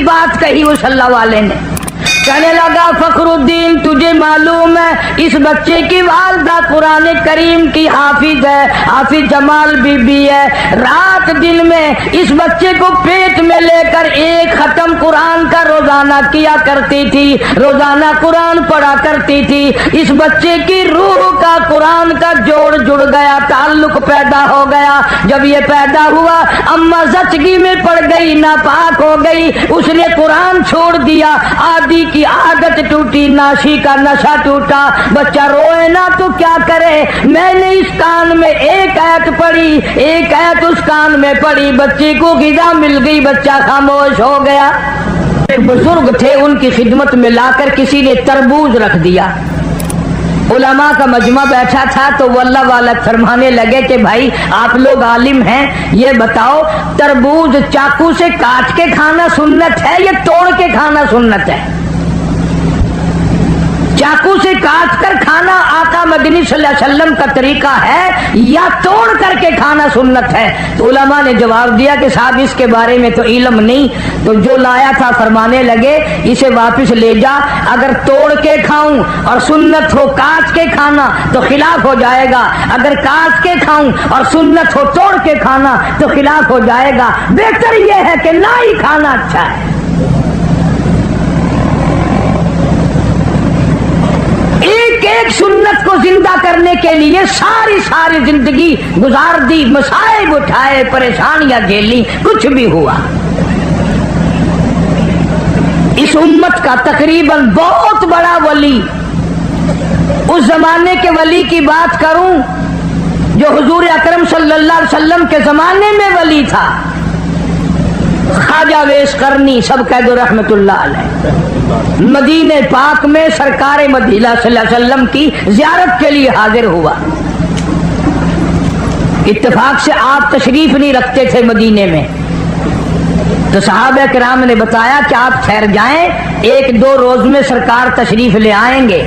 बात कही उस अल्लाह वाले ने। कहने लगा फखरुद्दीन तुझे मालूम है इस बच्चे की वालदा कुरान करीम की हाफिज है, हाफिज जमाल बीबी है। रात दिन में इस बच्चे को पेट में लेकर एक खत्म कुरान का रोजाना किया करती थी, रोजाना कुरान पढ़ा करती थी। इस बच्चे की रूह का कुरान का जोड़ जुड़ गया, ताल्लुक पैदा हो गया। जब ये पैदा हुआ अम्मा जचगी में पड़ गई, नापाक हो गई, उसने कुरान छोड़ दिया। आदि की आदत टूटी, नाशी का नशा टूटा। बच्चा रोए ना तो क्या करे। मैंने इस कान में एक आयत पढ़ी, एक आयत उस कान में पढ़ी, बच्चे को गिज़ा मिल गई, बच्चा खामोश हो गया। एक बुजुर्ग थे, उनकी खिदमत में लाकर किसी ने तरबूज रख दिया। उलमा का मजमा बैठा था तो वो अल्लाह वाला फरमाने लगे कि भाई आप लोग आलिम हैं, ये बताओ तरबूज चाकू से काट के खाना सुन्नत है या तोड़ के खाना सुन्नत है? चाकू से काट कर खाना आका मदनी सल्लल्लाहु अलैहि वसल्लम का तरीका है या तोड़ करके खाना सुन्नत है? तो उलमा ने जवाब दिया कि साहब इसके बारे में तो इल्म नहीं। तो जो लाया था फरमाने लगे इसे वापस ले जा, अगर तोड़ के खाऊं और सुन्नत हो काट के खाना तो खिलाफ हो जाएगा, अगर काट के खाऊं और सुन्नत हो तोड़ के खाना तो खिलाफ हो जाएगा। बेहतर यह है कि ना ही खाना अच्छा है। एक एक सुन्नत को जिंदा करने के लिए सारी सारी जिंदगी गुजार दी, मसाइब उठाए, परेशानियां झेली, कुछ भी हुआ। इस उम्मत का तकरीबन बहुत बड़ा वली, उस जमाने के वली की बात करूं जो हुजूर अकरम सल्लल्लाहु अलैहि वसल्लम के जमाने में वली था, ख्वाजा वेश करनी, सब कह दो रहमतुल्लाह अलैह। मदीने पाक में सरकार मदीना सल्लल्लाहु अलैहि वसल्लम की जियारत के लिए हाजिर हुआ। इत्तेफाक से आप तशरीफ नहीं रखते थे मदीने में, तो सहाबा किराम ने बताया कि आप ठहर जाएं, एक दो रोज में सरकार तशरीफ ले आएंगे।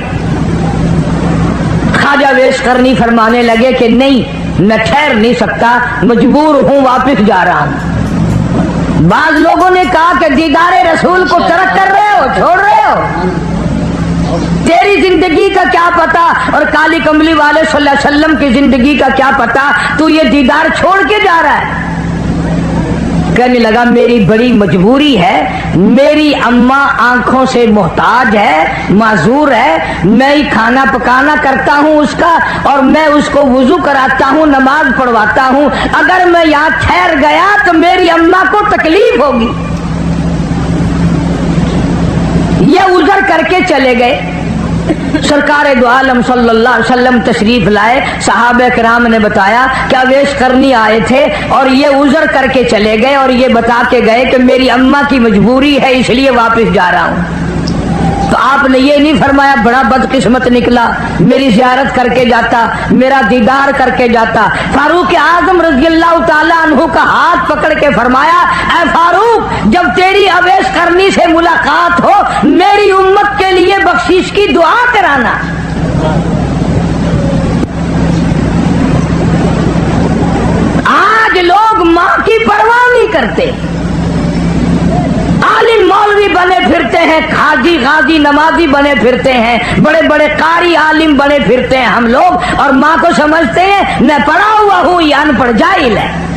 ख्वाजा वेश करनी फरमाने लगे कि नहीं, मैं ठहर नहीं सकता, मजबूर हूं, वापस जा रहा हूं। बाज लोगों ने कहा कि दीदारे रसूल को तर्क कर रहे हो, छोड़ रहे हो, तेरी जिंदगी का क्या पता और काली कमली वाले सल्लल्लाहु अलैहि वसल्लम की जिंदगी का क्या पता, तू ये दीदार छोड़ के जा रहा है। कहने लगा मेरी बड़ी मजबूरी है, मेरी अम्मा आंखों से मोहताज है, माजूर है, मैं ही खाना पकाना करता हूँ उसका और मैं उसको वुजू कराता हूँ, नमाज पढ़वाता हूँ। अगर मैं यहाँ ठहर गया तो मेरी अम्मा को तकलीफ होगी। ये उजर करके चले गए। सरकार दो आलम सल्लल्लाहु अलैहि वसल्लम तशरीफ लाए। सहाबा किराम ने बताया क्या वेश करनी आए थे और ये उजर करके चले गए और ये बता के गए कि मेरी अम्मा की मजबूरी है इसलिए वापस जा रहा हूं। तो आपने ये नहीं फरमाया बड़ा बदकिस्मत निकला, मेरी जियारत करके जाता, मेरा दीदार करके जाता। फारूक आजम रज़ियल्लाहु ताला अन्हु का हाथ पकड़ के फरमाया, ऐ फारूक, जब तेरी अवैस करनी से मुलाकात हो मेरी उम्मत के लिए बख्शिश की दुआ कराना। आज लोग माँ की परवाह नहीं करते, आलिम मौलवी बने फिरते हैं, हाजी गाजी नमाजी बने फिरते हैं, बड़े बड़े कारी आलिम बने फिरते हैं हम लोग, और माँ को समझते हैं मैं पढ़ा हुआ हूँ या अनपढ़ जाहिल है।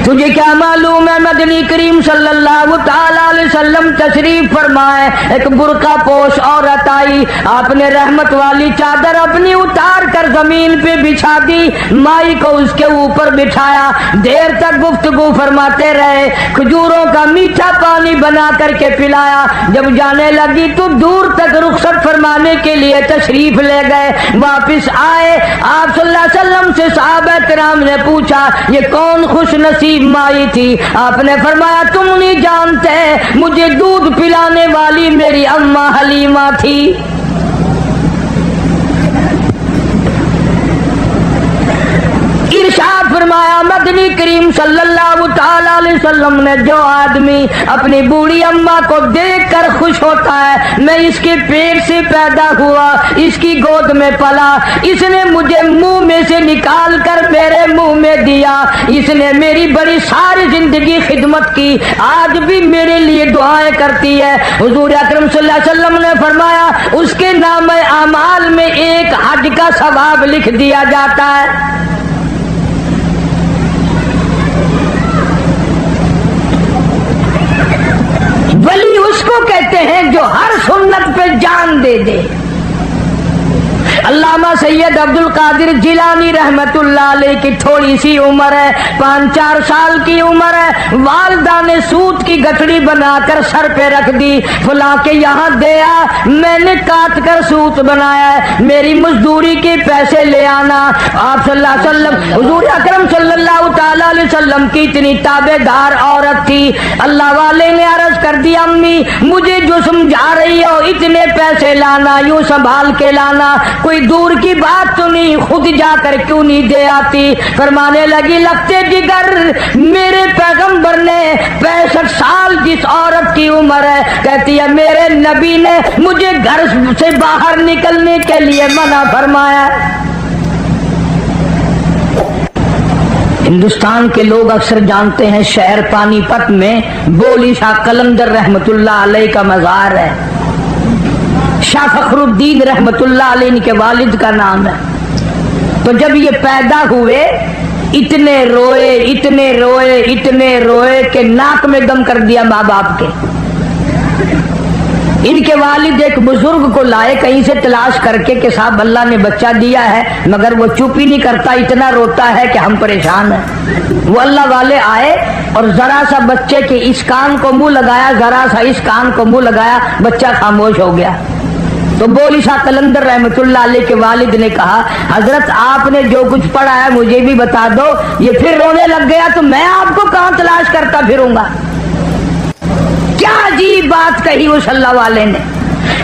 तुझे क्या मालूम है मदनी करीम सल्लल्लाहु ताला अलैहि वसल्लम तशरीफ फरमाए, एक बुरका पोश औरत आई, आपने रहमत वाली चादर अपनी उतार कर जमीन पे बिछा दी, माई को उसके ऊपर बिठाया, देर तक गुफ्तगू फरमाते रहे, खजूरों का मीठा पानी बना करके पिलाया। जब जाने लगी तो दूर तक रुखसत फरमाने के लिए तशरीफ ले गए। वापिस आए, आप सल्लल्लाहु अलैहि वसल्लम से सहाबा किराम ने पूछा ये कौन खुश नसीब माई थी? आपने फरमाया तुम नहीं जानते, मुझे दूध पिलाने वाली मेरी अम्मा हलीमा थी। इरशाद फरमाया मदनी करीम सल्लल्लाहु ताला अलैहि वसल्लम ने जो आदमी अपनी बूढ़ी अम्मा को देख कर खुश होता है, मैं इसके पेट से पैदा हुआ, इसकी गोद में पला, इसने मुझे मुंह में से निकाल कर मेरे मुंह में दिया, इसने मेरी बड़ी सारी जिंदगी खिदमत की, आज भी मेरे लिए दुआएं करती है। हुजूर अकरम सल्लल्लाहु अलैहि वसल्लम ने फरमाया उसके नाम अमाल में एक हज का सवाब लिख दिया जाता है। वली उसको कहते हैं जो हर सुन्नत पे जान दे दे। अल्लामा सैयद अब्दुल कादिर जिलानी रहमतुल्लाह अलैह की थोड़ी सी उम्र है, 5-4 साल की उम्र है, वालदा ने सूत की गठड़ी बनाकर सर पे रख दी, फुला के यहाँ गया, मैंने काट कर सूत बनाया है, मेरी मजदूरी के पैसे ले आना। आप सल्लल्लाहु अलैहि वसल्लम हुजूर अकरम सल्लल्लाहु ताला अलैहि वसल्लम की इतनी ताबेदार औरत थी, अल्लाह वाले ने अर्ज कर दिया अम्मी मुझे जो समझा रही हो इतने पैसे लाना, यूं संभाल के लाना, कोई दूर की बात तो नहीं, खुद जाकर क्यों नहीं दे आती। फरमाने लगी लगते जिगर मेरे पैगंबर ने 65 साल जिस औरत की उम्र है, कहती है मेरे नबी ने मुझे घर से बाहर निकलने के लिए मना फरमाया। हिंदुस्तान के लोग अक्सर जानते हैं शहर पानीपत में बोली शाह कलंदर रहमतुल्लाह अलैह का मज़ार है, शाह फखरुद्दीन रहमतुल्लाह अलैह के वालिद का नाम है। तो जब ये पैदा हुए इतने रोए इतने रोए इतने रोए कि नाक में दम कर दिया माँ बाप के। इनके वालिद एक बुजुर्ग को लाए कहीं से तलाश करके कि साहब अल्लाह ने बच्चा दिया है, मगर वो चुप ही नहीं करता, इतना रोता है कि हम परेशान हैं। वो अल्लाह वाले आए और जरा सा बच्चे के इस कान को मुंह लगाया, जरा सा इस कान को मुंह लगाया, बच्चा खामोश हो गया। तो बोली शाह कलंदर रहमतुल्लाह अलैह के वालिद ने कहा हजरत आपने जो कुछ पढ़ा है मुझे भी बता दो, ये फिर रोने लग गया तो मैं आपको कहां तलाश करता फिरूंगा। क्या अजीब बात कही उस अल्लाह वाले ने।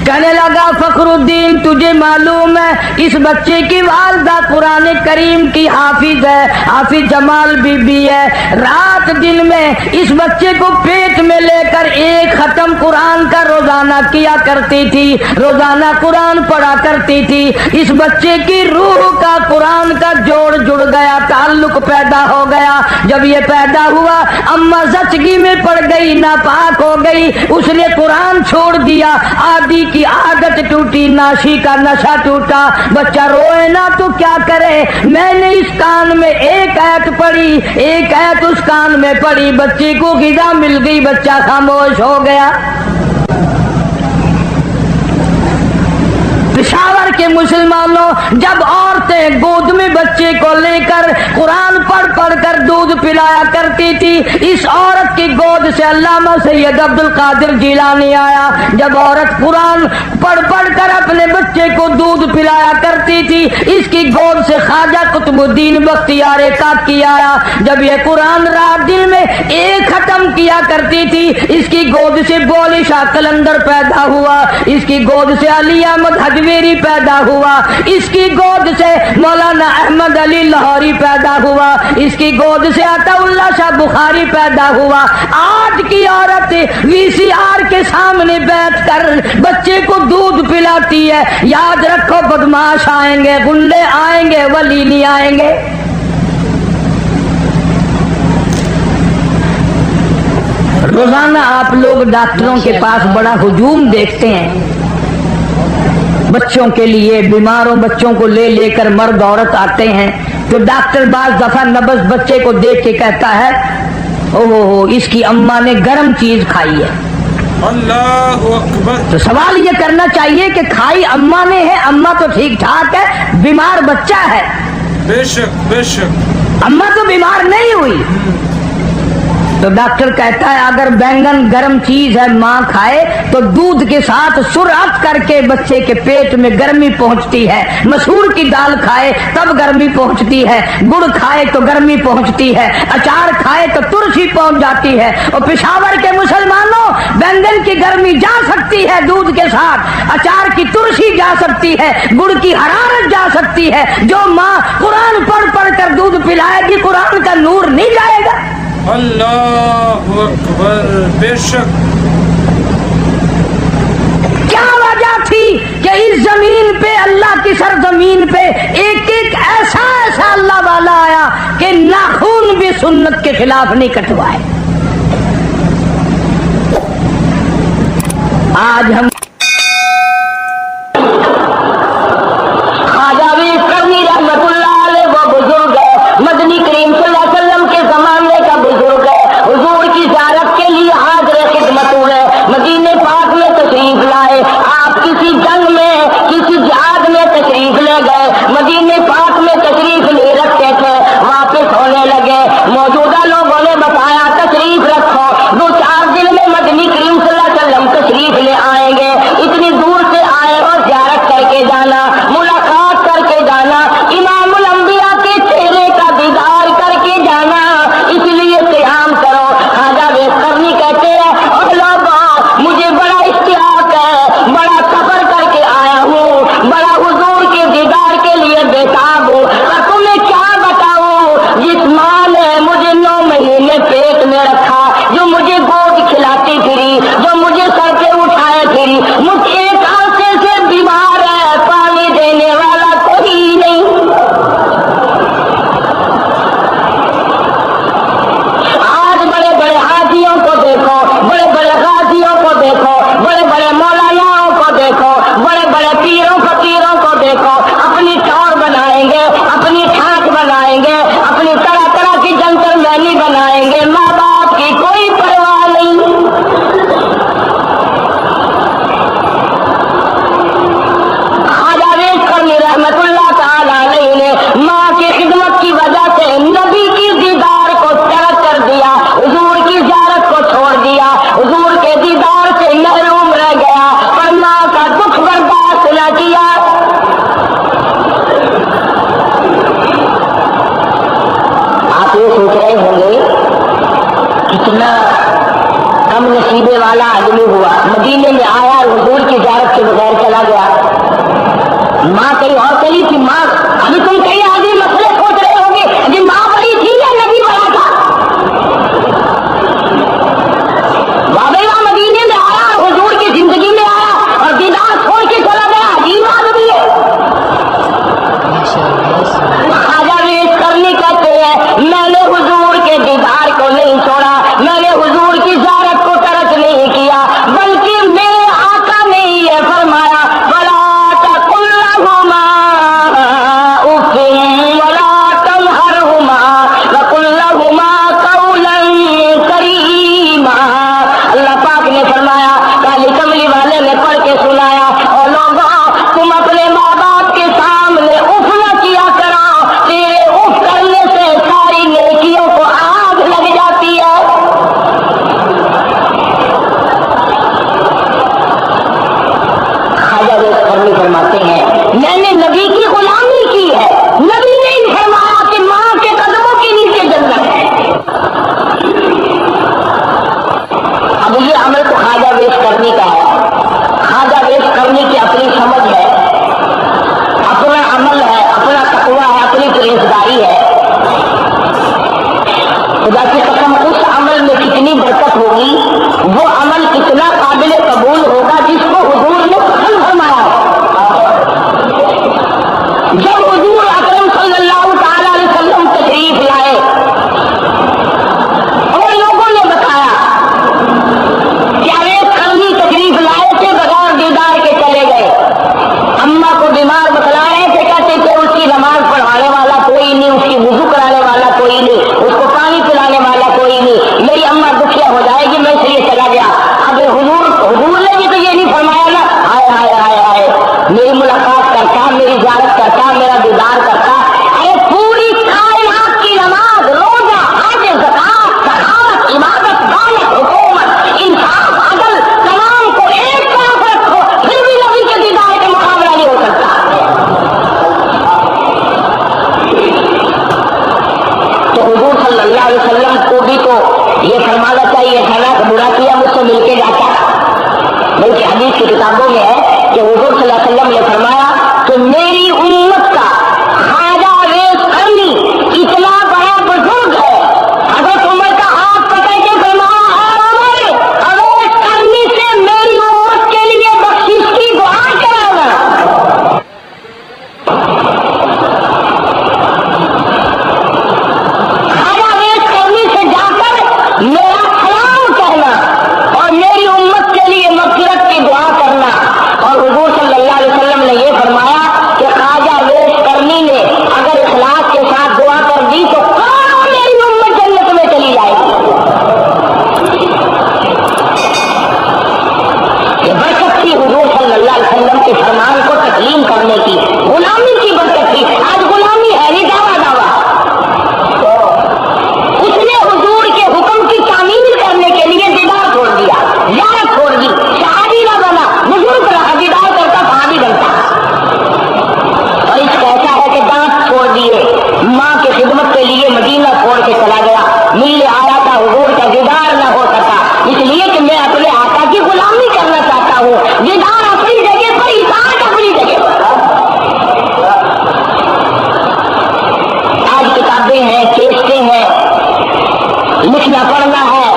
कहने लगा फखरुद्दीन तुझे मालूम है इस बच्चे की वालदा कुरान करीम की हाफिज है, हाफिज जमाल बीबी है, रात दिन में इस बच्चे को पेट में लेकर एक खत्म कुरान का रोजाना किया करती थी, रोजाना कुरान पढ़ा करती थी। इस बच्चे की रूह का कुरान का जोड़ जुड़ गया, ताल्लुक पैदा हो गया। जब ये पैदा हुआ अम्मा जचगी में पड़ गई, नापाक हो गई, उसने कुरान छोड़ दिया, आदि की आदत टूटी, नाशी का नशा टूटा। बच्चा रोए ना तो क्या करे, मैंने इस कान में एक आयत पढ़ी, एक आयत उस कान में पढ़ी, बच्चे को गिज़ा मिल गई, बच्चा खामोश हो गया। पेशावर के मुसलमानों जब औरतें गोद में बच्चे को लेकर कुरान पढ़ पढ़ कर दूध पिलाया करती थी, इस औरत की गोद से अल्लामा सैयद अब्दुल कादिर जिलानी आया। जब औरत कुरान पढ़ पढ़ कर अपने बच्चे को दूध पिलाया करती थी, इसकी गोद से ख्वाजा कुतुबुद्दीन बख्तियार काकी आया। जब ये कुरान रात दिन में एक खत्म किया करती थी, इसकी गोद से बोली शाह कलंदर पैदा हुआ, इसकी गोद से अली अहमद हजवेरी पैदा हुआ, इसकी गोद से मौलाना अहमद अली लाहौरी पैदा हुआ, इसकी गोद से अताउल्लाह शाह बुखारी पैदा हुआ। आज की औरत वीसीआर के सामने बैठकर बच्चे को दूध पिलाती है। याद रखो बदमाश आएंगे, गुंडे आएंगे, वली नहीं आएंगे। रोजाना आप लोग डॉक्टरों के पास बड़ा हुजूम देखते हैं, बच्चों के लिए बीमारों बच्चों को ले लेकर मर्द औरत आते हैं, तो डॉक्टर बाज दफा नबज बच्चे को देख के कहता है ओहो इसकी अम्मा ने गर्म चीज खाई है। अल्लाहु अकबर। तो सवाल ये करना चाहिए कि खाई अम्मा ने है, अम्मा तो ठीक ठाक है, बीमार बच्चा है। बेशक बेशक, अम्मा तो बीमार नहीं हुई। तो डॉक्टर कहता है अगर बैंगन गर्म चीज है माँ खाए तो दूध के साथ सुरात करके बच्चे के पेट में गर्मी पहुंचती है। मसूर की दाल खाए तब गर्मी पहुंचती है, गुड़ खाए तो गर्मी पहुंचती है, अचार खाए तो तुलसी पहुंच जाती है। और पेशावर के मुसलमानों बैंगन की गर्मी जा सकती है दूध के साथ, अचार की तुलसी जा सकती है, गुड़ की हरारत जा सकती है। जो माँ कुरान पढ़ पढ़ कर दूध पिलाएगी कुरान का नूर नहीं जाएगा। अल्लाहु अकबर। बेशक کیا وجہ تھی کہ اس زمین پہ اللہ کی سرزمین پہ ایک ایک ایسا ایسا اللہ والا آیا کہ ناخون بھی سنت کے خلاف نہیں کٹوائے. آج ہم خواجہ ویس کرنی رحمت اللہ علیہ وہ بزرگ ہے، مدنی کریم صلی اللہ علیہ وسلم کے زمانے کا بزرگ ہے، حضور کی زیارت کے لیے حاضر خدمت ہوئے، مدینے پاک میں تشریف لائے. آپ کسی جنگ میں کسی جہاد میں تشریف لے گئے، مدینے پاک میں تشریف نہیں رکھتے تھے، واپس ہونے لگے. موجودہ لوگوں نے بتایا تشریف رکھو، 2-4 دن میں مدنی کریم صلی اللہ علیہ وسلم تشریف لے آئیں گے، اتنی دور سے آئے ہو زیارت کر کے جانا، ملاقات کر کے جانا، امام الانبیاء کے چہرے کا دیدار کر کے جانا، اس لیے قیام کرو. خواجہ ویس کرنی کہتے ہیں اور لوگوں مجھے بڑا اشتیاق ہے، بڑا سفر کر کے آیا ہوں، بڑا حضور کے دیدار کے لیے بےتاب ہوں، اور تمہیں کیا بتاؤں، جس ماں نے مجھے 9 مہینے پیٹ میں رکھا، جو مجھے گود کھلاتی پھری، جو مجھے سر پہ اٹھائے پھری، مجھ ایک عرصے سے بیمار ہے، پانی دینے والا کوئی نہیں. آج بڑے بڑے حاجیوں کو دیکھو، بڑے بڑے غازیوں کو دیکھو، بڑے بڑے مولاناؤں کو دیکھو، بڑے بڑے پیروں فقیروں کو دیکھو، اپنی ٹور بنائیں گے، اپنی ٹھاٹ بنائیں گے، اپنی طرح طرح کی جنتر مینی بنائیں گے، ماں باپ کی کوئی پرواہ نہیں. خواجہ ویس کرنی رحمت اللہ تعالی علیہ نے ماں کی خدمت کی وجہ سے نبی کی دیدار کو ترک کر دیا، حضور کی زیارت کو چھوڑ دیا، حضور کے دیدار سے محروم رہ گیا، پر ماں کا دکھ برداشت نہ کیا. آپ یہ سوچ رہے ہوں گے کتنا کم نصیبے والا آدمی ہوا، مدینے میں آیا اور حضور کی زیارت کے بغیر چلا گیا. ماں کہیں اور چلی تھی، ماں ابھی تم کئی آدمی مسئلے سوچ رہے ہوں گے جی ماں بڑی تھی یا نبی بڑا تھا. بابا مدینے میں آیا اور حضور کی زندگی میں آیا اور دیدار چھوڑ کے چلا گیا، عجیب آدمی ہے. خواجہ ویس کرنی کہتے ہیں میں نے حضور کے دیدار کو نہیں چھوڑا، میں نے حضور کی زیارت کو ترک نہیں کیا، بلکہ میرے آقا نے یہ فرمایا ولا تقل لهما اف ولا تنهرهما وقل لهما قولا کریما. اللہ پاک نے فرمایا، کالی کملی والے نے پڑھ کے سنایا، اور لوگوں تم اپنے ماں باپ کے سامنے اف نہ کیا کرو، تیرے اف کرنے سے ساری نیکیوں کو آگ لگ جاتی ہے. خواجہ ویس کرنی فرماتے ہیں میں نے نبی کی غلامی کی ہے، نبی نے فرمایا کہ ماں کے قدموں کے نیچے جنت ہے. اب یہ عمل تو خواجہ ویس کرنی کا ہے، خواجہ ویس کرنی کی اپنی سمجھ ہے، اپنا عمل ہے، اپنا تقویٰ ہے، اپنی پرہیزگاری ہے. خدا کی قسم اس عمل میں کتنی برکت ہوگی، وہ عمل کتنا قابل قبول ہوگا جس کو حضور نے پسند فرمایا. جب حضور اکرم صلی اللہ تعالی علیہ وسلم تشریف لائے اور لوگوں نے بتایا کہ ویس کرنی تشریف لائے تھے بغیر دیدار کے چلے گئے. اماں کو بیمار بتلا رہے تھے، کہتے تھے اس کی نماز پڑھانے والا کوئی نہیں، اس کی وضو کرانے والا کوئی نہیں، اس کو پانی پلانے والا کوئی نہیں، میری اماں دکھیا ہو جائے گی، میں اس لیے چلا گیا. اب حضور نے بھی تو یہ نہیں فرمایا نا ہائے ہائے ہائے ہائے میری ملاقات کرتا، میری زیارت کرتا، میرا دیدار کرتا. ارے پوری کائنات کی نماز، روزہ، حج، زکات، سخاوت، عبادت، دولت، حکومت، انصاف، عدل، تمام کو ایک طرف رکھو، پھر بھی نبی کے دیدار کا مقابلہ نہیں ہو سکتا. تو حضور صلی اللہ علیہ وسلم کو بھی تو یہ فرمانا چاہیے تھا نا کہ برا کیا مجھ سے مل کے جاتا. بلکہ حدیث کی کتابوں میں ہے کہ حضور صلی اللہ علیہ وسلم نے فرمایا کہ میری امت کا خواجہ ویس کرنی اتنا بڑا بزرگ ہے، حضرت عمر کا کے فرمان کو تسلیم کرنے کی، غلامی کی برکت تھی. آج غلامی ہے نہیں، دعویٰ اس نے حضور کے حکم کی تعمیل کرنے کے لیے دیدار چھوڑ دیا، زیارت چھوڑ دی، صحابی نہ بنا، بزرگ رہا، دیدار کرتا صحابی بنتا. اور اس کا ایسا ہے کہ دانت چھوڑ دیے، ماں کی خدمت کے لیے مدینہ چھوڑ کے چلا گیا. ملنے آیا تھا، حضور کا دیدار نہ ہو سکا، اس لیے کہ میں اپنے آقا کی غلامی کرنا چاہتا ہوں. دیدار اپنی جگہ پر، اطاعت اپنی جگہ پر. آج کتابیں ہیں، کیسٹیں ہیں، لکھنا پڑھنا ہے،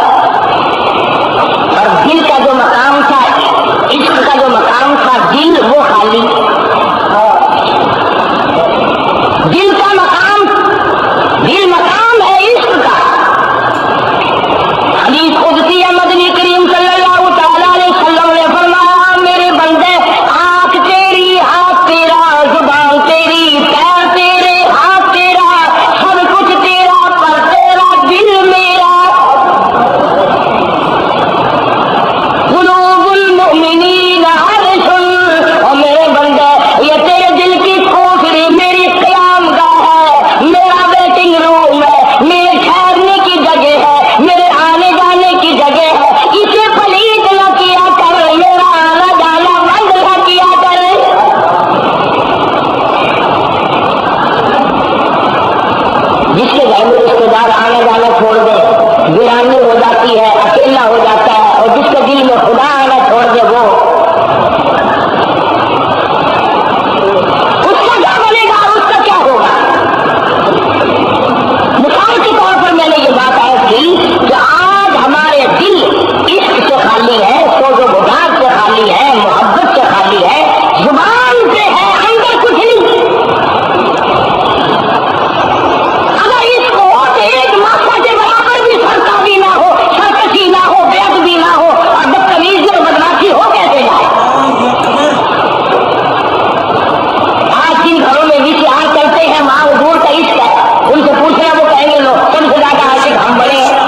اور دل کا جو مقام تھا، عشق کا جو مقام تھا، دل وہ خالی. دل کا مقام، دل مقام ہے عشق کا. حدیث قدسی ہے، مدنی کریم صلی اللہ تعالی علیہ وسلم نے فرمایا میرے بندے، آنکھ تیری، ہاتھ تیرا، زبان تیری، پیر تیرے، ہاتھ تیرا، سب کچھ تیرا، پر تیرا دل میرا. قلوب المؤمنین عرش، اور میرے بندے یہ تیرے دل کی کوٹری میری قیام گاہ ہے، میرا ویٹنگ روم ہے، میرے ٹھہرنے کی جگہ ہے، میرے آنے جانے کی جگہ ہے. اسے پلیت نہ کیا کر، میرا آنا جانا بند نہ کیا کر. جس کے گھر میں رشتے دار آنا جانا چھوڑ دے، ویرانی ہو جاتی ہے، اکیلا ہو جاتا ہے. اور جس کے دل میں خدا آنا چھوڑ دے، وہ اس کا کیا بنے گا، اس کا کیا ہوگا. مثال کے طور پر میں نے یہ بات عرض کی کہ آج ہمارے دل عشق سے خالی ہے، سوز و بغاض سے خالی ہے، محبت سے خالی ہے، زبان سے ہے، اندر کچھ نہیں. اگر عشق ہو تو ایک ماسا کے برابر بھی سرکاری نہ ہو، سرکشی نہ ہو، بے ادبی نہ ہو، اور بدتمیزی اور بدماشی ہو کیسے جائے. آج جن گھروں میں وشیار کرتے ہیں ماں حضور کا عشق ہے، ان سے پوچھنا وہ کہیں گے لوگ سب سے زیادہ عاشق ہم بڑے ہیں.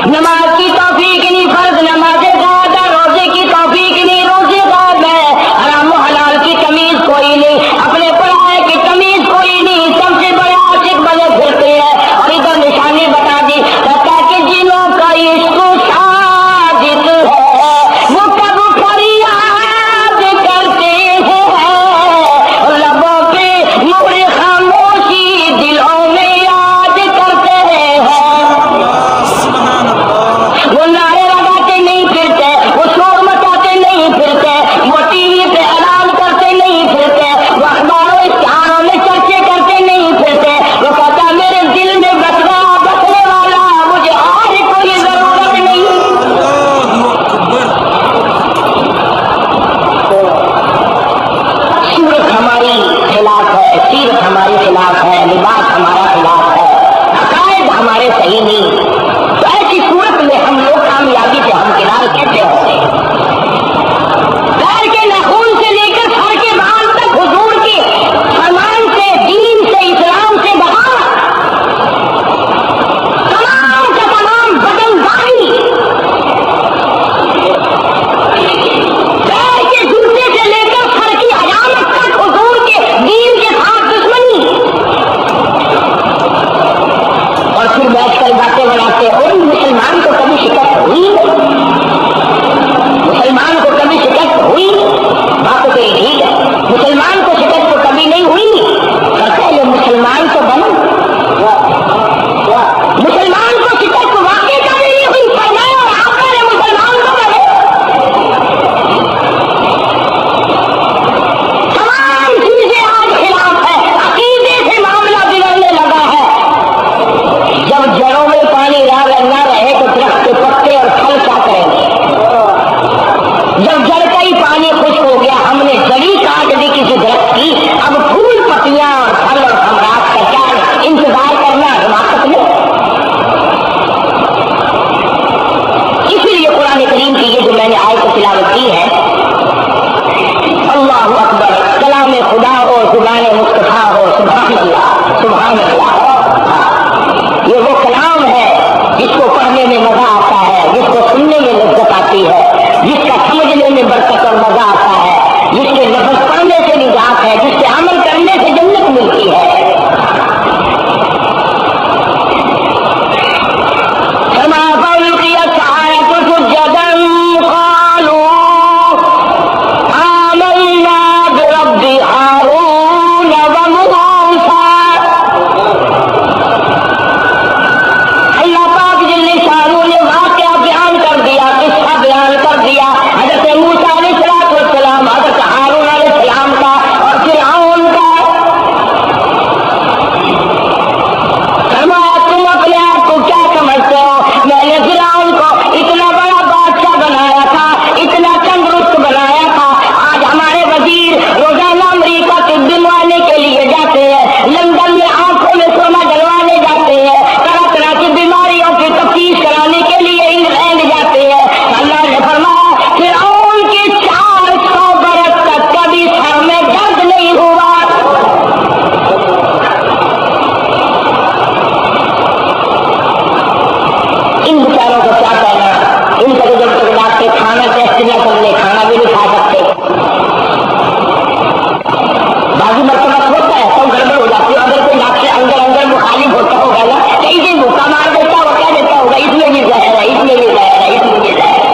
نماز کی توفیق نہیں، فرض نماز زیادہ، روزے کی توفیق نہیں، روزے زیادہ ہے، حرام و حلال کی تمیز کوئی نہیں، اپنے پرائے کی تمیز کوئی نہیں، سب سے بڑے عاشق بنے پھرتے ہیں. اور ادھر نشانی بتا دی، کہتا کہ جنہوں کا عشق صادق ہے وہ کب فریاد کرتے ہیں، لبوں پہ مہر خاموشی دلوں میں یاد کرتے ہیں. وہ نعرے لگاتے نہیں پھرتے، وہ شور مچاتے نہیں پھرتے، وہ ٹی وی پہ اعلان کرتے نہیں پھرتے، وہ اخباروں اشتہاروں میں چرچے کرتے نہیں پھرتے. وہ کہتا میرے دل میں بسنے والا، مجھے اور کوئی ضرورت نہیں. صورت ہماری خلاف ہے، سیرت ہماری خلاف ہے، لباس ہمارا خلاف ہے، عقائد ہمارے صحیح نہیں. تو ایسی صورت میں ہم لوگ کامیابی سے ہمکنار کیسے ہوں گے؟ پیر کے ناخن سے لے کر سر کے بال تک حضور کے فرمان سے، دین سے، اسلام سے بغاوت، تمام کا تمام بدن داری، پیر کے جوتے سے لے کر سر کی حجامت تک حضور کے دین کے ساتھ دشمنی. اور پھر بیٹھ کر باتیں بناتے اور مسلمان کو کبھی شکست ہوئی، مسلمان کو کبھی شکست ہوئی، بات تو ٹھیک ہے، مسلمان کو شکست تو کبھی نہیں ہوئی. اور پہلے مسلمان تو بن، مسلمان کو شکست واقعی کبھی نہیں ہوئی، فرمایا اور آقا نے مسلمان کو بنے. تمام چیزیں آج خلاف ہے، عقیدے سے معاملہ بگڑنے لگا ہے. جب جڑوں میں پانی نہ رہے تو درخت کے پتے اور پھل کیا کریں گے؟ جب جڑ کا ہی پانی خشک ہو گیا، ہم نے جڑی کاٹ دی کسی درخت کی، اب پھول پتیاں اور پھل اور ثمرات کا کیا انتظار کرنا حماقت میں. اسی لیے قرآن کریم کی یہ جو میں نے آیت تلاوت کی ہے، اللہ اکبر، کلام خدا ہو، زبان مصطفیٰ ہو، سبحان اللہ، سبحان اللہ. یہ وہ کلام ہے جس کو پڑھنے میں مزہ آتا ہے، جس کو سننے میں لذت آتی ہے، جس کا سمجھنے میں برکت اور مزہ آتا ہے. नह करने, खाना भी नहीं खा सकते। बाकी मरतबा होता है तो गड़बड़ हो जाती है। अगर कोई नाक से अंदर अंदर मुखालिफ होता होगा ना, कहीं से भूखा मार देता होगा, क्या देता होगा, इसमें भी जहर है, इसमें भी जहर है, इसमें भी जहर है।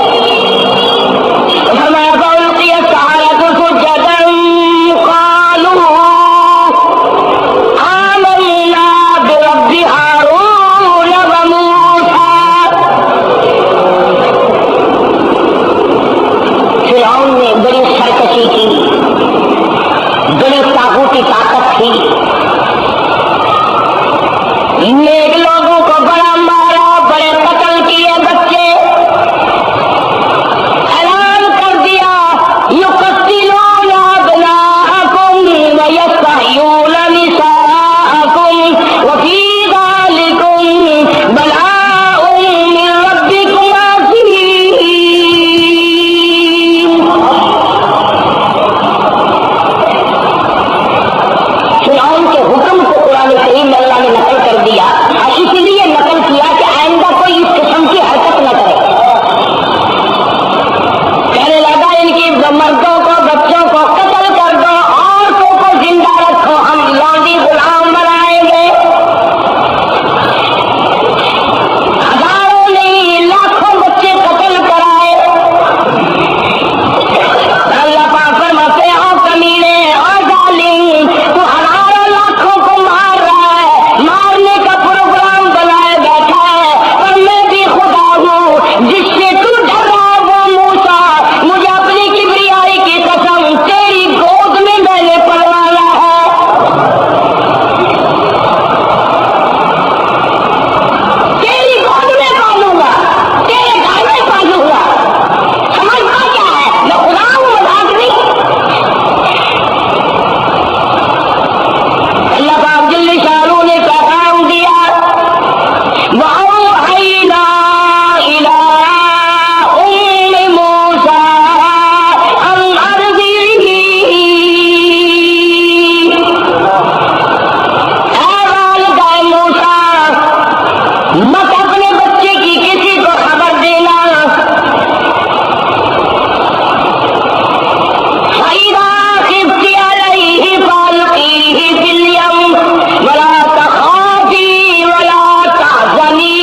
नेक लोगों को बड़ा मारा, बड़े कत्ल किए बच्चे, ऐलान कर दिया युक़त्तिलूना अब्नाअकुम व यस्तहयूना निसाअकुम व फी ज़ालिकुम बलाउम मिन रब्बिकुम अज़ीम। फिरौन के हुक्म को कुरान करीम में अल्लाह ने नकल कर दिया, और इसलिए नकल किया कि आइंदा कोई इस किस्म की हरकत न करे। कहने लगा इनकी मर्दों को, बच्चों को कत्ल कर दो, औरतों को जिंदा रखो, हम लौंडी गुलाम बनाएंगे। हजारों नहीं लाखों बच्चे कत्ल कराए। अल्लाह पाक फरमाते हो कमीने और जालिम, तू हजारों लाखों को मार रहा है, मारने का प्रोग्राम बनाए बैठा है, पर मैं भी खुदा हूँ जिससे तू डर रहा है वो मूसा। मुझे अपनी किबरियाई की कसम, तेरी गोद में मैंने पलवाना है। तेरी गोद में पालूंगा, तेरे घर में पालूंगा। समझता क्या है, मैं खुदा हूँ, मजाक नहीं। अल्लाह पाक जल्ल शानू ने पैगाम दिया, वअौहैना इला उम्मि मूसा अन अर्ज़िही। ऐ वालिदा मूसा, मत अपने बच्चे की किसी को खबर देना। फइज़ा खिफ्ती अलैहि फाल्क़ीही फिल यम वला तख़ाफ़ी वला तहज़नी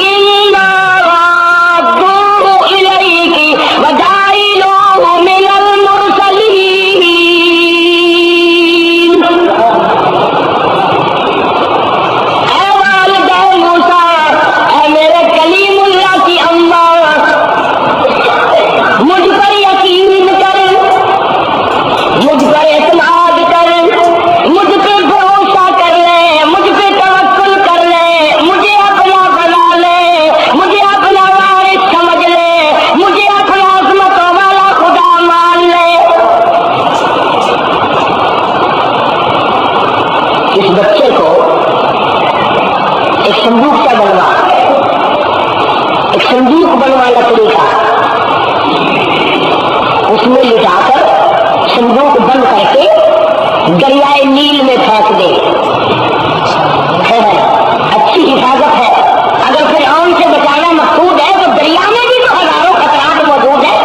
इन्ना राद्दूहु इलैकी व जाइलूहु मिनल मुरसलीन। ऐ वालिदा मूसा, ऐ मेरे कलीमुल्लाह की अम्मा, मुझ पर यकीन कर, मुझ पर एतमाद कर, मुझ पे भरोसा कर ले, मुझ पे तवक्कुल कर ले, मुझे अपना बना ले, मुझे अपना वारिस समझ ले, मुझे अपना अज़मतों वाला खुदा मान ले। इस बच्चे को एक संदूक का बनवा, एक संदूक बनवा लकड़ी का, उसमें लिटाकर संदूक बंद करके दरियाए नील में फेंक दे। है, अच्छी हिफाजत है। अगर फिरौन से बचाना मकसूद है तो दरिया में भी तो हजारों खतरात मौजूद है।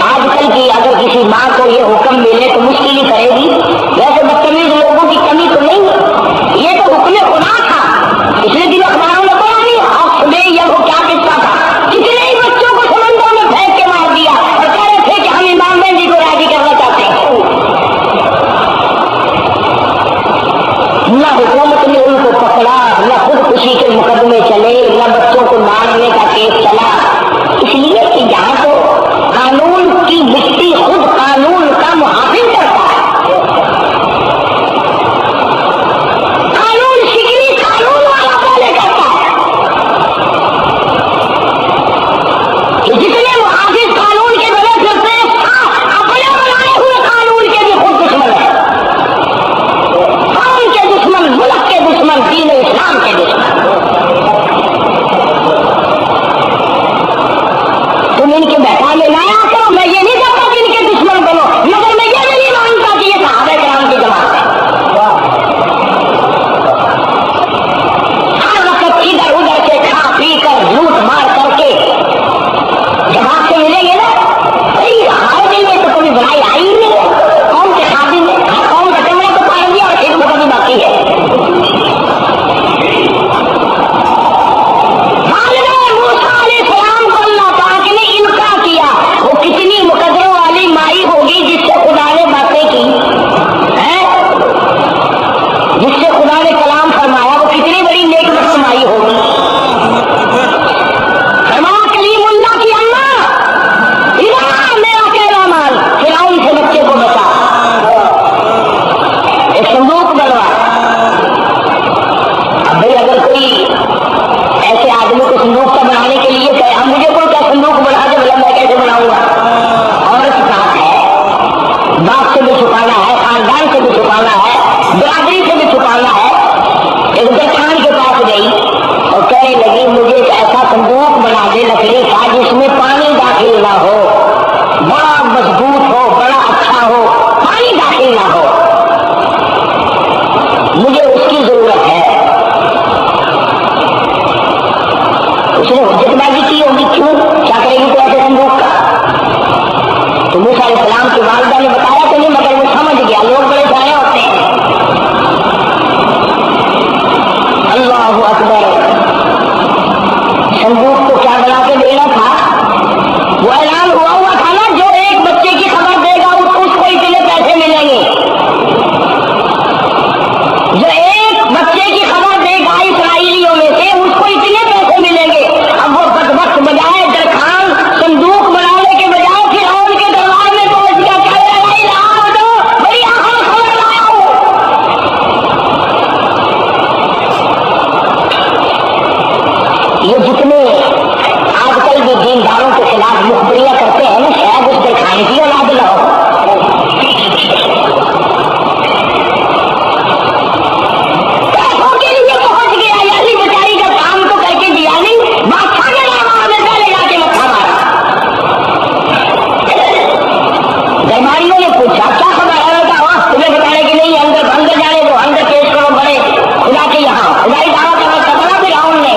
आजकल की अगर किसी माँ को ये हुक्म मिले तो मुश्किल ही करेगी। वैसे बदतमीज लोगों की कमी तो नहीं है, ये तो हुक्म खुदा था। पिछले दिन अखबारों में पढ़ा नहीं, आप सुबह या वो क्या किस्सा था, कितने ही बच्चों को समंदर में फेंक के मार दिया और कह रहे थे कि हम इमाम मेहदी को राजी करना चाहते हैं। कोई ऐसे आदमी को संदूक का बनाने के लिए कहे हम मुझे कोई क्या संदूक बना दे, बोला मैं कैसे बनाऊंगा। औरत साथ है, बाप से भी छुपाना है, खानदान से भी छुपाना है, बराबरी से भी छुपाना है। एक दरखान के पास गई और कहने लगी मुझे एक ऐसा संदूक बना दे लकड़ी का जिसमें पानी दाखिल ना हो, बड़ा मजबूत हो, बड़ा अच्छा हो, पानी दाखिल ना हो, मुझे उसकी जरूरत है। उसने हुज्जतबाजी की होगी, क्यों क्या करेगी तो ऐसे संदूक का। तो मूसा अलैहिस्सलाम की वालिदा ने बताया तो नहीं, मगर वो समझ गया, लोग बड़े जाने होते हैं। अल्लाहु अकबर। संदूक को क्या बना के देना था, वो ऐलान हुआ था ना, जो एक बच्चे की खबर देगा उसको इतने पैसे मिलेंगे। जो एक बच्चे की खबर देगा इसराइलियों में से उसको इतने पैसे मिलेंगे। अब वो बदबख्त बजाय दरखान संदूक बनाने के बजाय फिरौन के दरबार में पहुंच गया, कह रहा दो बड़ी अहम खबर लाया हूं। ये जितने आजकल भी दीनदारों के खिलाफ मुखबरियां करते हैं ना, शायद उस दरखान की औलाद ना हो। दरबारियों ने पूछा क्या खबर है, तुम्हें बताने की नहीं, अंदर अंदर जाने दो, अंदर पेश करो बड़े खुदा के यहाँ, खुदाई दावा करना बड़ा फिरौन ने।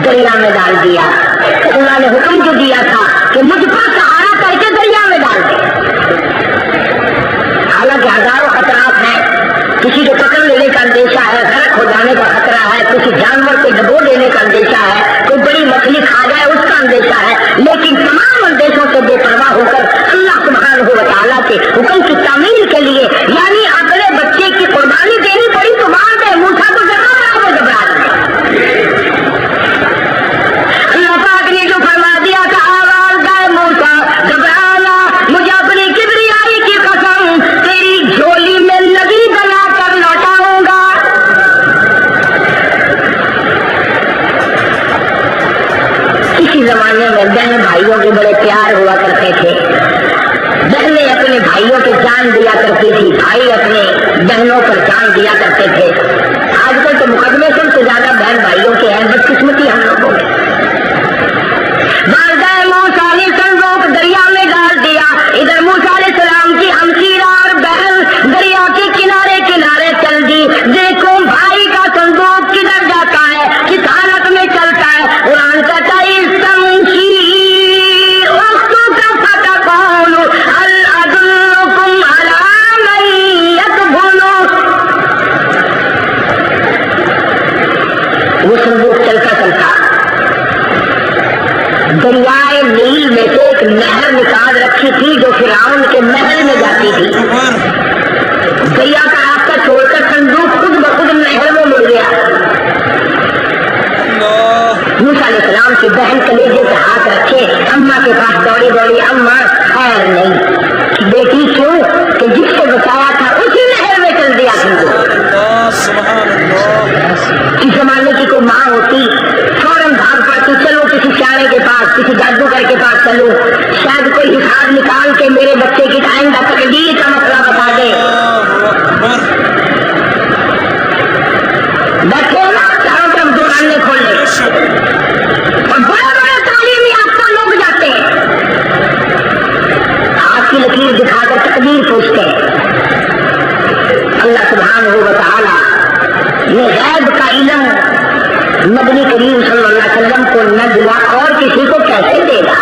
दरिया में डाल दिया। अल्लाह ने हुक्म जो दिया था कि मुझ पर सहारा करके दरिया में डाल दे। हालांकि हजारों खतरात हैं, किसी को पकड़ लेने का अंदेशा है, गर्क हो जाने का खतरा है, किसी जानवर को डबो देने का अंदेशा है, कोई बड़ी मछली खा जाए उसका अंदेशा है, लेकिन तमाम अंदेशों से बेपरवाह होकर अल्लाह सुब्हानहू व तआला के हुक्म की तामील के लिए यानी अपने बच्चे की कुर्बानी देनी पड़ी तो मार गए। मूसा तो घबरा अल्लाह पाक ने जो फरमा दिया था आवाज गाए मूसा घबराना, मुझे अपनी किबरियाई की कसम तेरी झोली में नगरी बनाकर लौटाऊंगा। किसी जमाने में बहन भाइयों के बड़े प्यार हुआ करते थे, बहनें अपने भाइयों की जान दिया करती थी, भाई अपने बहनों पर जान दिया करते थे। आजकल तो मुकदमे सबसे ज्यादा बहन भाइयों के हैं, बदकिस्मती हम लोगों में। मूसा ने संदूक दरिया में डाल दिया। इधर मूसा अलैहिस्सलाम की हमशीरा और बहन दरिया के किनारे किनारे चल दी। देखो भाई का संदूक किधर जाता है, किस हालत में चलता है। कुरान कहता है वो संदूक चलता चलता दरियाए नील में से एक नहर निकाल रखी थी जो फिरौन के महल में जाती थी। दरिया का रास्ता छोड़कर संदूक खुद ब खुद नहर में मिल गया। मूसा अलैहिस्सलाम की बहन कलेजे पे हाथ रखे अम्मा के पास दौड़ी दौड़ी, अम्मा खैर नहीं। बेटी क्यों? कि जिससे बचाया था उसी नहर में चल दिया संदूक। इस जमाने की कोई माँ होती फौरन भाग पड़ती, चलो किसी सियाने के पास, किसी जादूगर के पास चलो, शायद कोई हिसाब निकाल के मेरे बच्चे की आइंदा तकदीर का मसला बता दे। बैठे ना चारों तरफ दुकानें खोल ले और बड़े बड़े तालीम याफ्ता लोग जाते हैं, हाथ की लकीर दिखाकर तकदीर पूछते हैं। अल्लाह सुब्हानहू व तआला ने गैब का इल्म नबी करीम सल्लल्लाहु अलैहि वसल्लम को न दिया और किसी को कैसे देगा?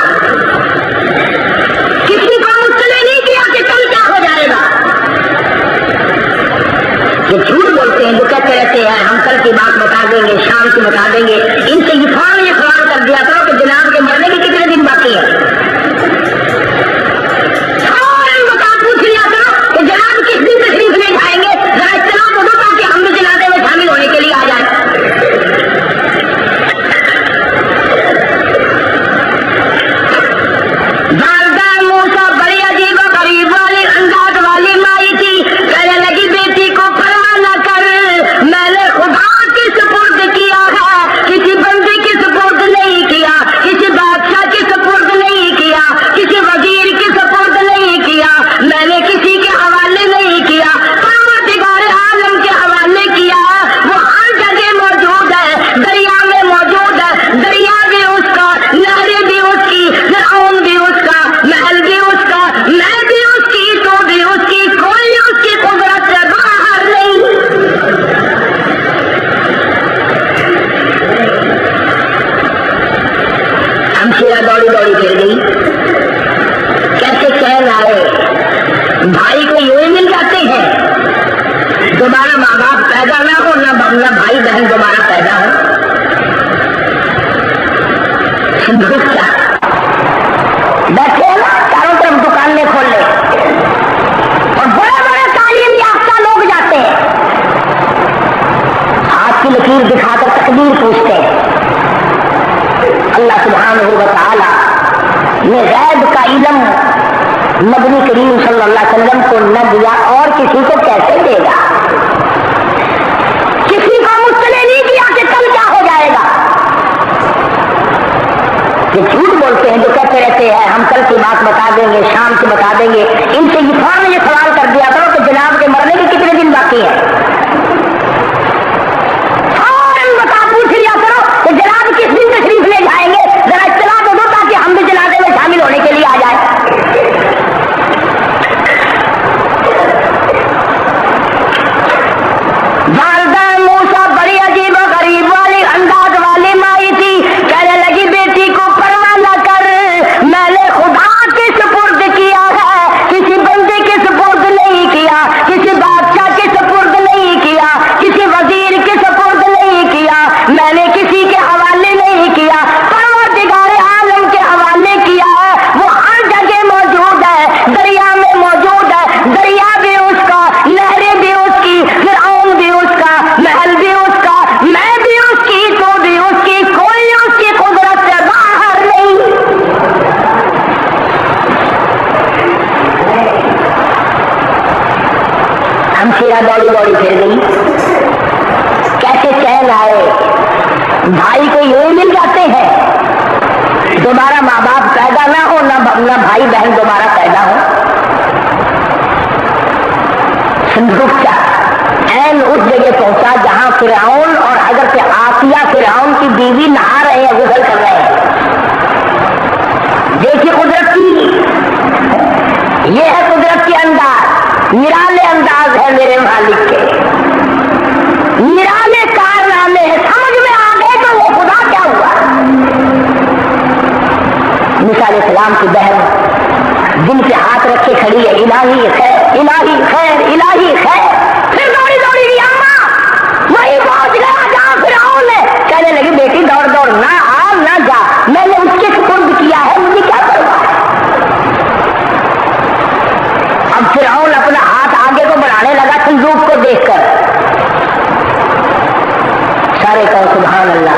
किसी को मुत्तले नहीं किया कि कल क्या हो जाएगा। जो झूठ बोलते हैं, जो कहते रहते हैं हम कल की बात बता देंगे, शाम की बता देंगे, इनसे ये सवाल कर दिया करो कि जनाब के मरने के कितने दिन बाकी है। बता पूछ लिया करो कि जनाब किस दिन तशरीफ ले जाएंगे, जरा इत्तला तो दो ताकि हम भी जनाजे में शामिल होने के लिए आ जाए। मूसा बड़ी अजीब गरीब वाली अंदाज वाली माई थी, कहने लगी बेटी को परवाह न कर, मैंने खुदा के सुपुर्द किया है, किसी बंदे के सुपुर्द नहीं किया, किसी बादशाह के सुपुर्द नहीं किया, किसी वजीर के सुपुर्द नहीं किया, मैंने किसी के हवाले नहीं किया, परवरदिगार आलम के हवाले किया है। वो हर जगह मौजूद है, दरिया में मौजूद है, दरिया भी उसका, नहरें भी उसकी, फिरौन भी उसका, महल भी उसका, मैं भी उसकी, तो भी उसकी, कोई उसकी कुदरत से बाहर नहीं। हमशीरा दौड़ी दौड़ी गिर गई, कैसे चैन आए। भाई को यूं ही मिल जाते हैं, दोबारा माँ बाप पैदा ना हो, ना भाई बहन दोबारा पैदा हो। क्या बैठे ना चारों तरफ दुकानें खोल ले और बड़े बड़े तालीम याफ्ता लोग जाते हैं, हाथ की लकीर दिखाकर तकदीर पूछते हैं। अल्लाह सुब्हानहू व तआला ने गैब का इल्म नबी करीम सल्लल्लाहु अलैहि वसल्लम को न दिया और किसी को कैसे देगा? किसी को मुत्तले नहीं किया कि कल क्या हो जाएगा। जो झूठ बोलते हैं, जो कहते रहते हैं हम कल की बात बता देंगे, शाम की बता देंगे, इनसे ये फौरन ये सवाल कर दिया करो कि जनाब के मरने के कितने दिन बाकी है। फौरन बता पूछ लिया करो कि जनाब किस दिन तशरीफ ले जाएंगे, जरा इत्तला तो दो ताकि हम भी जनाजे में शामिल होने के लिए आ जाए। मूसा बड़ी अजीब गरीब वाली अंदाज वाली माई थी, दौड़ी फिर गई। कैसे चैन आए, भाई को ये मिल जाते हैं, दोबारा माँ बाप पैदा ना हो, ना भाई बहन दोबारा पैदा हो। संदूक क्या ऐन उस जगह पहुंचा जहां फिरौन और हजरत आसिया फिरौन की बीवी नहा रहे हैं, गुसल कर रहे हैं। देखिए कुदरत की, ये है कुदरत के अंदाज, निराले अंदाज है मेरे मालिक के, निराले कारनामे हैं। समझ में आ गए तो वो खुदा क्या हुआ। मूसा अलैहिस्सलाम की बहन जिन पे हाथ रखे खड़ी है, इलाही खैर, इलाही खैर, इलाही खैर। फिर दौड़ी दौड़ी गई अम्मा, वही पहुंच गया जहां फिरौन है। कहने लगी बेटी दौड़ दौड़ ना आ ना जा, मैंने उसके सुपुर्द किया है, मुझे क्या करना है। अब फिरौन अपना हाथ आगे को बढ़ाने लगा संदूक को देखकर। सारे कहो सुभान अल्लाह।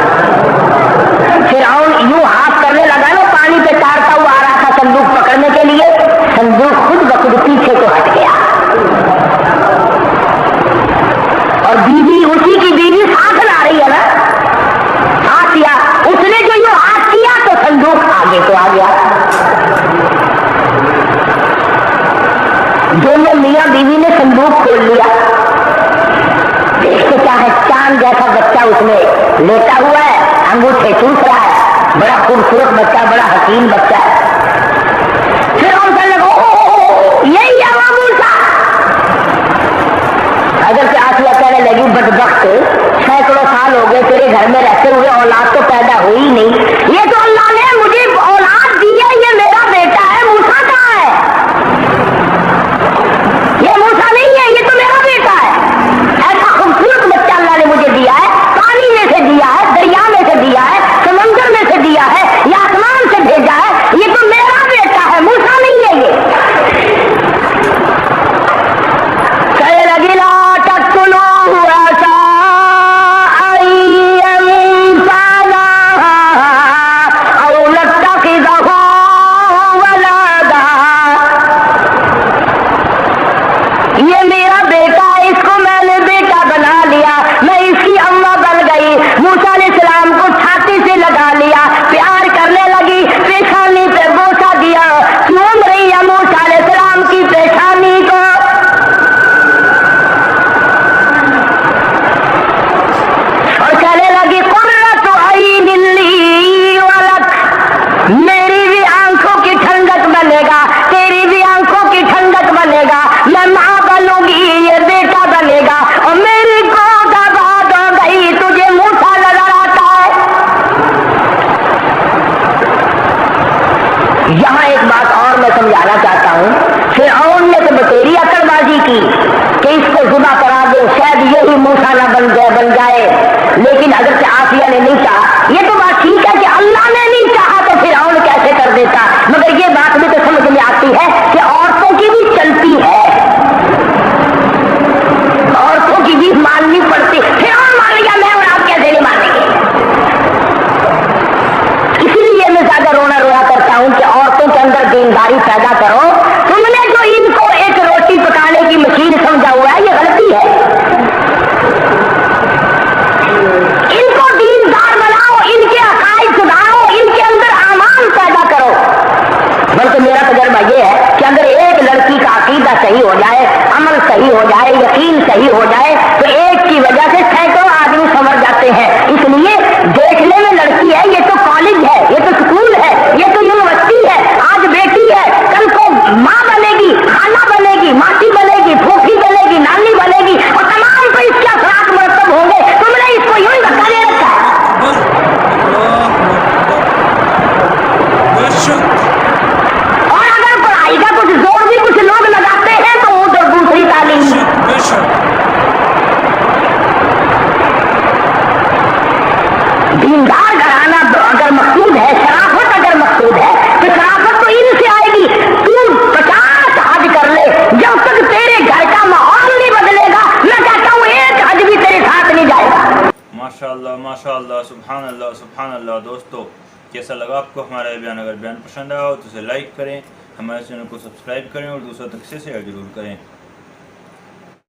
फिरौन यूं हाथ करने लगा ना, पानी पे तारता हुआ आ रहा था संदूक पकड़ने के लिए, संदूक खुद ब खुद पीछे को हट गया। और बीवी, उसी की बीवी साथ ला रही है ना, आसिया, उसने जो यूं हाथ किया तो संदूक आगे को आ गया। दोनों मियां बीवी ने संदूक खोल लिया। देखते क्या है, चांद जैसा बच्चा उसमें लेटा हुआ है, अंगूठे चूस रहा है, बड़ा खूबसूरत बच्चा, बड़ा हसीन बच्चा है। फिर हम कहने लगे यही है वो मूसा। अगर से आसिया कहने लगी बदबख्त, सैकड़ों साल हो गए तेरे घर में रहते हुए, औलाद तो पैदा हुई ही नहीं। ये तो अल्लाह ने मुझे औलाद दी है, ये मेरा बेटा है। मूसा कहाँ है? ये मूसा नहीं है, ये तो मेरा बेटा है। ऐसा खूबसूरत बच्चा अल्लाह ने मुझे दिया है, पानी में से दिया है, दरिया में से दिया है, समंदर में से दिया है, या आसमान से भेजा है। ये तो मेरा बेटा है, मूसा नहीं है ये। कहने लगी ला तक़्तुलू असा अय्यंफाना औ नत्तखिज़हु वलदा। ये मेरा बेटा है, इसको मैंने बेटा बना लिया, मैं इसकी अम्मा बन गई। मूसा अलैहिस्सलाम को छाती से लगा लिया, प्यार करने लगी, पेशानी पे बोसा दिया, चूम रही है मूसा अलैहिस्सलाम की पेशानी को। और कहने लगी कुर्रतु अय्निन ली वलक, मेरी भी आंखों की ठंडक बनेगा, तेरी भी आंखों की ठंडक बनेगा, मैं माँ बनूंगी, ये बेटा बनेगा। और मेरी गोद आबाद हो गई, तुझे मूसा नजर आता है। यहाँ एक बात और मैं समझाना चाहता हूँ। फिरौन ने तो बतेरी अकड़बाजी की कि इसको जुदा करा दो, शायद यही मूसा ना बन जाए, लेकिन हजरत आसिया ने नहीं चाहा। ये तो बात ठीक है कि अल्लाह ने नहीं चाहा तो फिरौन कैसे कर देता, मगर ये बात भी तो समझ में आती है कि औरतों की भी चलती है, औरतों की भी माननी पड़ती। फिरौन मान लिया मैं, और आप कैसे नहीं मानेंगे। इसलिए मैं ज्यादा रोना रोया करता हूं कि औरतों के अंदर दीनदारी पैदा करो। तुमने जो इनको एक रोटी पकाने की मशीन समझा हुआ है, ये गलती है। इनको दीनदार बनाओ, इनके अकायद सुधारो, इनके अंदर आमान पैदा करो। बल्कि मेरा तजर्बा ये है कि अगर एक लड़की का अकीदा सही हो जाए, अमल सही हो जाए, यकीन सही हो जाए, तो एक की वजह से सैकड़ों आदमी समझ जाते हैं। इसलिए देखने में लड़की है, ये तो कॉलेज है, ये तो स्कूल है, ये तो यूनिवर्सिटी है। आज बेटी है, कल को माँ बनेगी, खाना बनेगी, मासी बनेगी, फूफी बनेगी, नानी बनेगी, और तमाम पर इसके असरात मरतब होंगे। तुमने इसको यूं ही धक्का दे रखा है। और अगर पढ़ाई का कुछ जोर भी कुछ लोग लगाते हैं तो वो तो दूसरी तालीम। दीनदार घराना अगर मकसूद है, शराफत अगर मकसूद है, तो शराफत तो इनसे आएगी। तू 50 हज कर ले, जब तक तेरे घर का माहौल नहीं बदलेगा, मैं कहता हूँ एक हज भी तेरे साथ नहीं जाएगा। माशाअल्लाह माशाअल्लाह, सुभान अल्लाह सुभान अल्लाह। दोस्तों, कैसा लगा आपको हमारा बयान? अगर बयान पसंद आया हो तो उसे लाइक करें, हमारे चैनल को सब्सक्राइब करें और दूसरों तक से शेयर जरूर करें।